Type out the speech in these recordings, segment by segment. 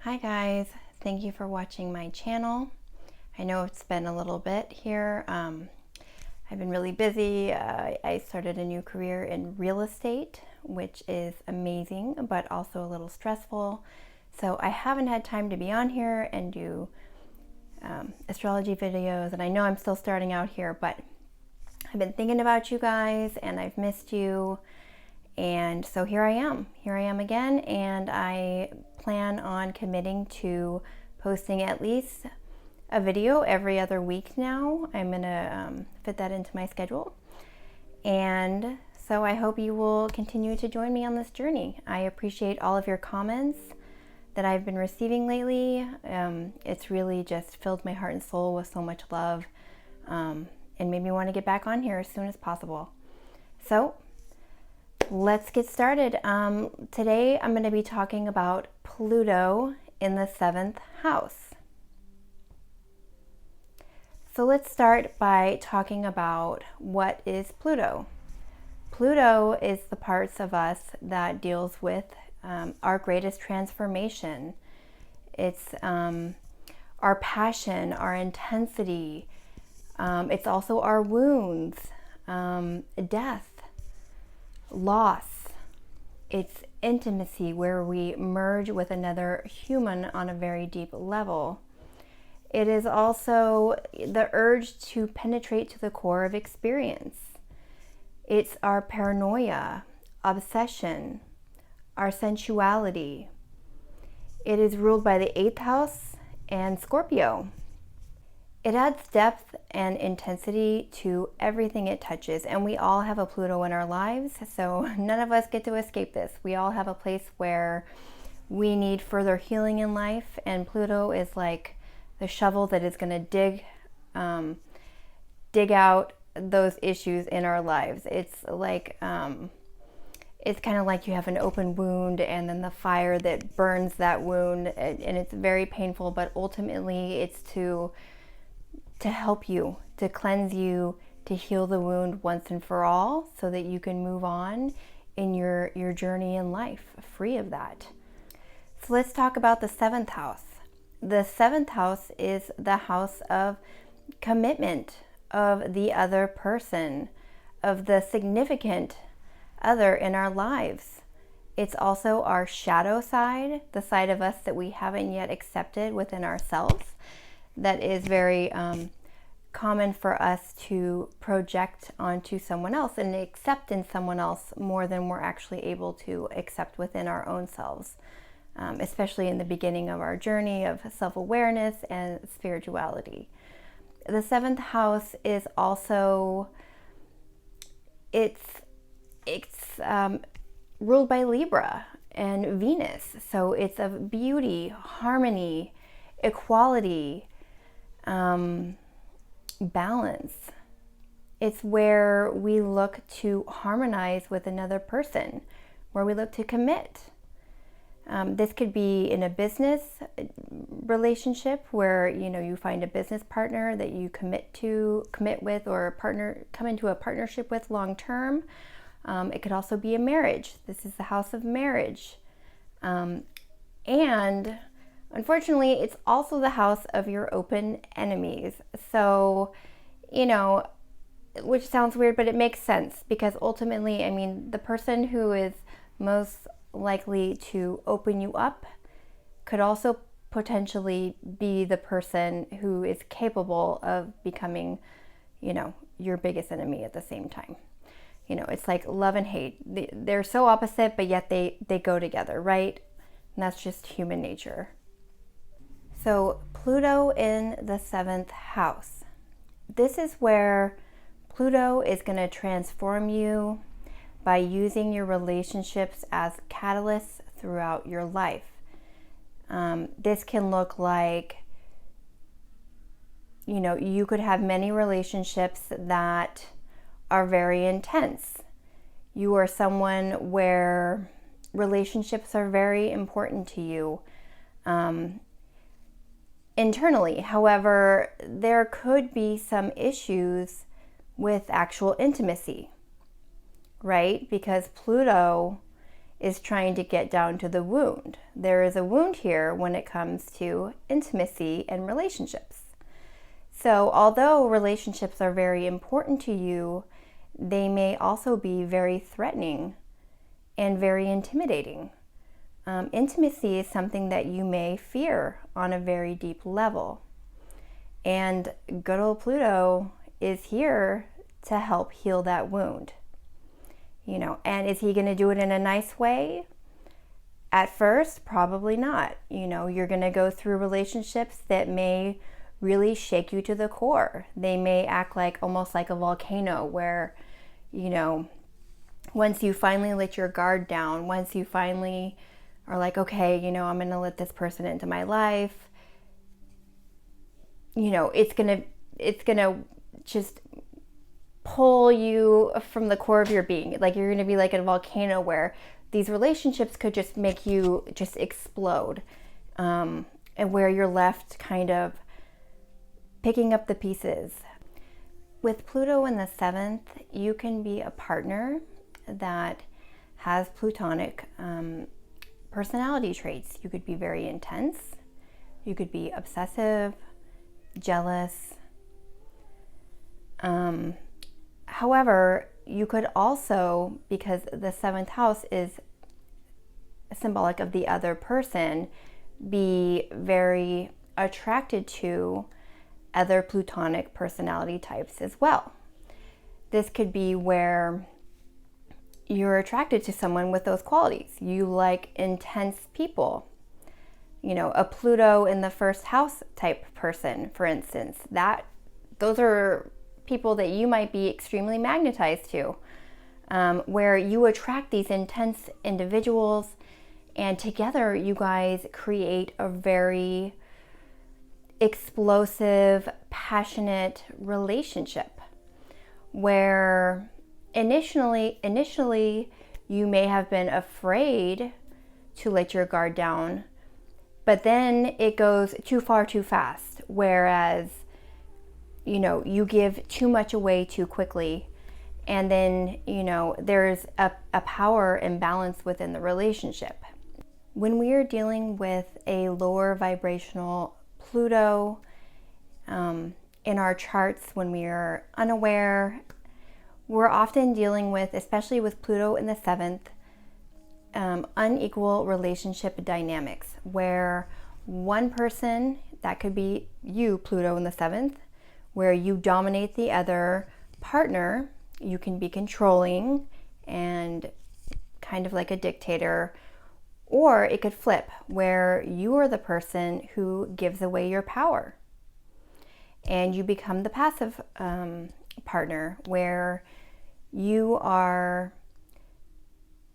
Hi guys, thank you for watching my channel. I know it's been a little bit here. I've been really busy. I started a new career in real estate, which is amazing, but also a little stressful. So I haven't had time to be on here and do astrology videos, and I know I'm still starting out here, but I've been thinking about you guys and I've missed you. And so here I am again, and I plan on committing to posting at least a video every other week now. I'm gonna fit that into my schedule. And so I hope you will continue to join me on this journey. I appreciate all of your comments that I've been receiving lately. It's really just filled my heart and soul with so much love, and made me want to get back on here as soon as possible. So let's get started. Today I'm going to be talking about Pluto in the 7th house. So let's start by talking about what is Pluto. Pluto is the parts of us that deals with our greatest transformation. It's our passion, our intensity. It's also our wounds, death, loss. It's intimacy, where we merge with another human on a very deep level. It is also the urge to penetrate to the core of experience. It's our paranoia, obsession, our sensuality. It is ruled by the 8th house and Scorpio. It adds depth and intensity to everything it touches, and we all have a Pluto in our lives, so none of us get to escape this. We all have a place where we need further healing in life, and Pluto is like the shovel that is going to dig out those issues in our lives. It's like it's kind of like you have an open wound, and then the fire that burns that wound, and it's very painful, but ultimately it's to help you, to cleanse you, to heal the wound once and for all, so that you can move on in your journey in life free of that. So let's talk about the 7th house. The 7th house is the house of commitment, of the other person, of the significant other in our lives. It's also our shadow side, the side of us that we haven't yet accepted within ourselves. That is very common for us to project onto someone else and accept in someone else more than we're actually able to accept within our own selves, especially in the beginning of our journey of self-awareness and spirituality. The 7th house is also, it's ruled by Libra and Venus. So it's of beauty, harmony, equality, balance. It's where we look to harmonize with another person, where we look to commit. This could be in a business relationship where you find a business partner that you commit with, or come into a partnership with long term. It could also be a marriage. This is the house of marriage. And unfortunately, it's also the house of your open enemies. So, which sounds weird, but it makes sense, because ultimately, the person who is most likely to open you up could also potentially be the person who is capable of becoming, your biggest enemy at the same time. It's like love and hate. They're so opposite, but yet they go together, right? And that's just human nature. So Pluto in the 7th house. This is where Pluto is going to transform you by using your relationships as catalysts throughout your life. This can look like, you could have many relationships that are very intense. You are someone where relationships are very important to you. Internally. However, there could be some issues with actual intimacy, right? Because Pluto is trying to get down to the wound. There is a wound here when it comes to intimacy and relationships. So although relationships are very important to you, they may also be very threatening and very intimidating. Intimacy is something that you may fear on a very deep level. And good old Pluto is here to help heal that wound. And is he going to do it in a nice way? At first, probably not. You're going to go through relationships that may really shake you to the core. They may act almost like a volcano where, once you finally let your guard down, once you finally are like, okay, I'm going to let this person into my life, it's going to just pull you from the core of your being. You're going to be like a volcano where these relationships could just make you just explode, and where you're left kind of picking up the pieces. With Pluto in the 7th, you can be a partner that has Plutonic personality traits. You could be very intense. You could be obsessive, jealous. However, you could also, because the 7th house is symbolic of the other person, be very attracted to other Plutonic personality types as well. This could be where you're attracted to someone with those qualities. You like intense people. A Pluto in the 1st house type person, for instance, those are people that you might be extremely magnetized to, where you attract these intense individuals, and together you guys create a very explosive, passionate relationship where initially you may have been afraid to let your guard down, but then it goes too far too fast, whereas you give too much away too quickly, and then there's a power imbalance within the relationship. When we are dealing with a lower vibrational Pluto in our charts, when we are unaware, we're often dealing with, especially with Pluto in the 7th, unequal relationship dynamics, where one person, that could be you, Pluto in the 7th, where you dominate the other partner. You can be controlling and kind of like a dictator, or it could flip, where you are the person who gives away your power and you become the passive partner, where you are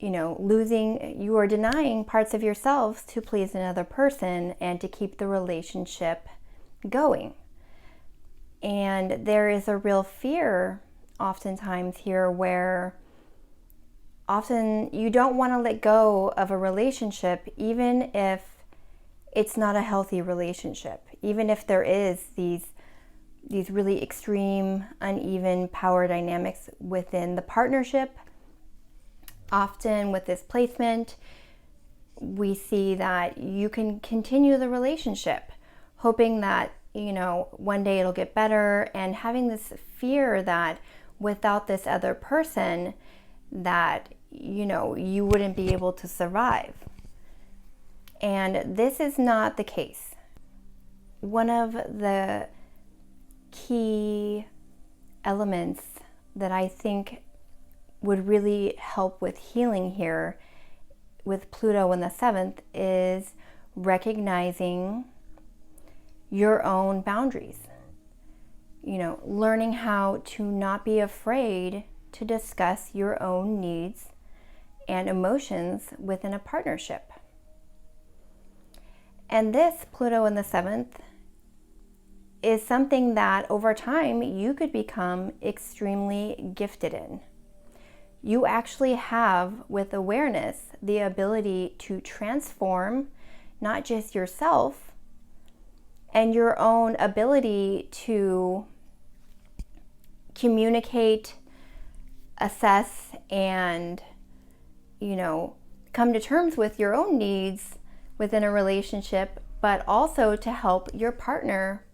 you are denying parts of yourselves to please another person and to keep the relationship going. And there is a real fear oftentimes here, where often you don't want to let go of a relationship, even if it's not a healthy relationship, even if there is these really extreme, uneven power dynamics within the partnership. Often with this placement, we see that you can continue the relationship, hoping that, one day it'll get better, and having this fear that without this other person, that, you wouldn't be able to survive. And this is not the case. One of the key elements that I think would really help with healing here with Pluto in the 7th is recognizing your own boundaries. Learning how to not be afraid to discuss your own needs and emotions within a partnership. And this Pluto in the 7th is something that over time you could become extremely gifted in. You actually have, with awareness, the ability to transform not just yourself and your own ability to communicate, assess, and, come to terms with your own needs within a relationship, but also to help your partner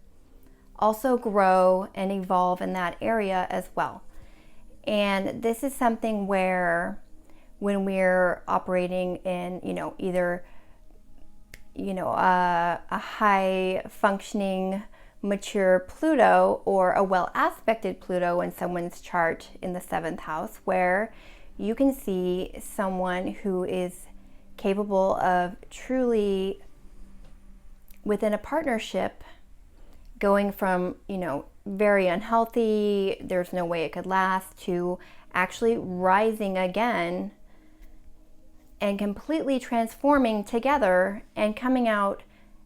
also grow and evolve in that area as well. And this is something where when we're operating in, either, a high functioning, mature Pluto or a well aspected Pluto in someone's chart in the 7th house, where you can see someone who is capable of truly, within a partnership, going from, very unhealthy, there's no way it could last, to actually rising again and completely transforming together and coming out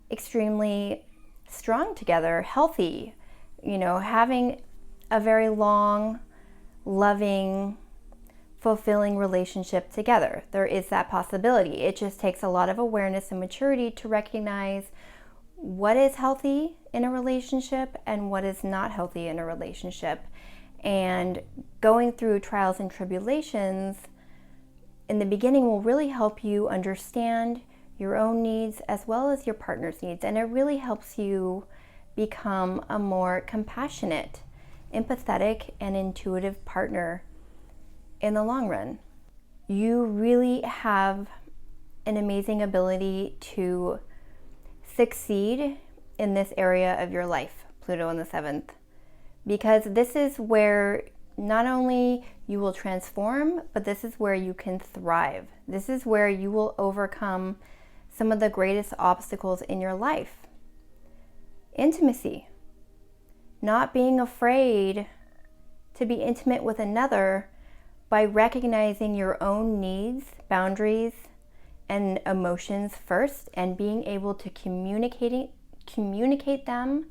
extremely strong together, healthy, having a very long, loving, fulfilling relationship together. There is that possibility. It just takes a lot of awareness and maturity to recognize what is healthy in a relationship and what is not healthy in a relationship. And going through trials and tribulations in the beginning will really help you understand your own needs as well as your partner's needs. And it really helps you become a more compassionate, empathetic, and intuitive partner in the long run. You really have an amazing ability to succeed in this area of your life, Pluto in the 7th, because this is where not only you will transform, but this is where you can thrive. This is where you will overcome some of the greatest obstacles in your life. Intimacy. Not being afraid to be intimate with another by recognizing your own needs, boundaries, and emotions first, and being able to communicate them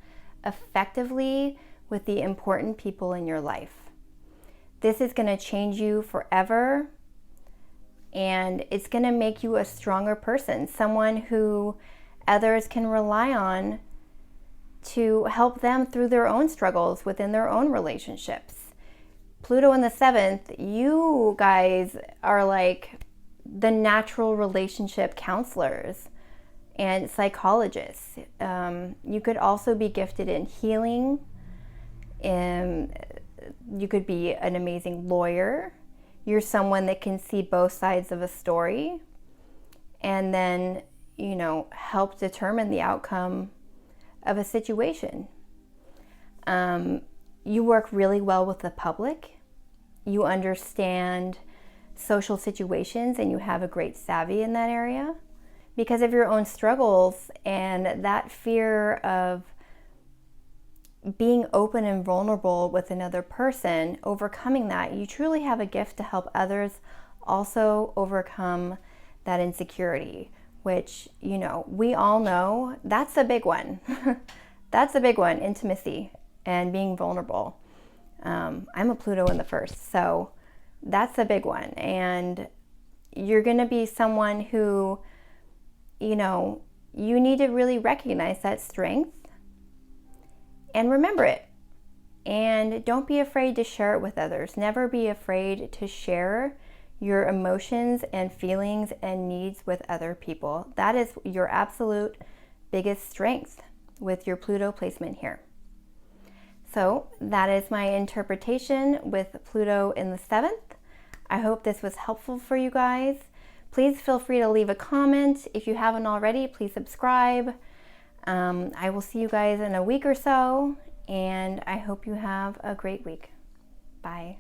effectively with the important people in your life. This is going to change you forever, and it's going to make you a stronger person, someone who others can rely on to help them through their own struggles within their own relationships. Pluto in the 7th, you guys are like the natural relationship counselors and psychologists. You could also be gifted in healing. You could be an amazing lawyer. You're someone that can see both sides of a story and then, help determine the outcome of a situation. You work really well with the public. You understand social situations and you have a great savvy in that area because of your own struggles and that fear of being open and vulnerable with another person, overcoming that. You truly have a gift to help others also overcome that insecurity, which, we all know that's a big one. That's a big one, intimacy and being vulnerable. I'm a Pluto in the 1st, so that's a big one. And you're going to be someone who, you need to really recognize that strength and remember it. And don't be afraid to share it with others. Never be afraid to share your emotions and feelings and needs with other people. That is your absolute biggest strength with your Pluto placement here. So that is my interpretation with Pluto in the 7th. I hope this was helpful for you guys. Please feel free to leave a comment. If you haven't already, please subscribe. I will see you guys in a week or so, and I hope you have a great week. Bye.